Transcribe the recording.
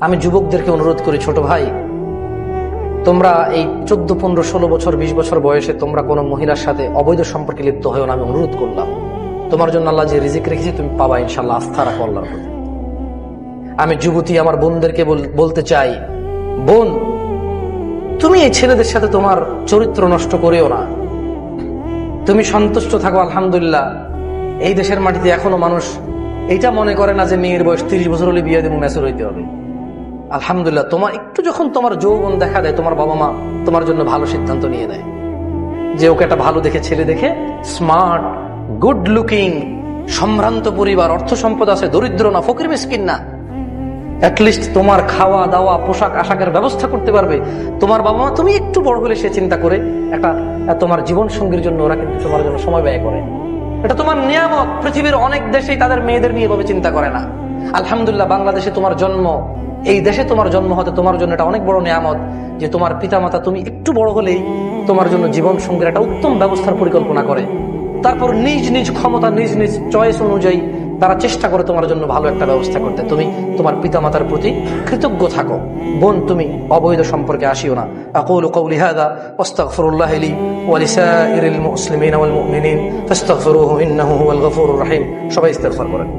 আমি যুবকদেরকে অনুরোধ করি, ছোট ভাই, তোমরা এই 14, 15, 16 বছর 20 বছর বয়সে তোমরা কোনো মহিলার সাথে অবৈধ সম্পর্কে লিপ্ত হয়েও না। আমি অনুরোধ করলাম, তোমার জন্য আল্লাহ যে রিজিক রেখেছে তুমি পাবা ইনশাল্লাহ। আস্থা রাখো আল্লাহর প্রতি। আমি যুবতী আমার বোনদেরকে বলতে চাই, বোন, তুমি এই ছেলেদের সাথে তোমার চরিত্র নষ্ট করেও না। তুমি সন্তুষ্ট থাকো। আলহামদুলিল্লাহ, এই দেশের মাটিতে এখনো মানুষ এইটা মনে করে না যে মেয়ের বয়স 30 বছর হলে বিয়ে দেবো, ম্যাচুর হইতে হবে। আলহামদুলিল্লাহ, তোমার একটু যখন তোমার যৌবন দেখা দেয়, তোমার বাবা মা তোমার জন্য ভালো সিদ্ধান্ত নিয়ে নেয় যে ওকে একটা ভালো দেখে ছেলে দেখে, স্মার্ট, গুড লুকিং, সম্ভ্রান্ত পরিবার, অর্থ সম্পদ আছে, দরিদ্র না, ফকির মিসকিন না, অ্যাটলিস্ট তোমার খাওয়া দাওয়া পোশাক আশাকের ব্যবস্থা করতে পারবে। তোমার বাবা মা তুমি একটু বড় হলে সে চিন্তা করে একটা তোমার জীবন সঙ্গীর জন্য ওরা কিন্তু তোমার জন্য সময় ব্যয় করে। এটা তোমার নিয়ামত। পৃথিবীর অনেক দেশেই তাদের মেয়েদের নিয়ে এভাবে চিন্তা করে না। আলহামদুলিল্লাহ, বাংলাদেশে তোমার জন্ম, এই দেশে তোমার জন্ম হতে তোমার জন্য এটা অনেক বড় নিয়ামত যে তোমার পিতামাতা তুমি একটু বড় হলেই তোমার জন্য জীবন সঙ্গীর একটা উত্তম ব্যবস্থার পরিকল্পনা করে। তারপর নিজ নিজ ক্ষমতা, নিজ নিজ চয়েস অনুযায়ী তারা চেষ্টা করে তোমার জন্য ভালো একটা ব্যবস্থা করতে। তুমি তোমার পিতামাতার প্রতি কৃতজ্ঞ থাকো। বোন, তুমি অবৈধ সম্পর্কে আসিও না। আকুলু কওলি হাযা ওয়াস্তাগফিরুল্লাহ লি ওয়া লিসাইরিল মুসলিমিনা ওয়াল মুমিনিন ফাস্তাগফিরুহু ইন্নাহু হুয়াল গফুরুর রহিম। সবাই ইস্তিগফার করেন।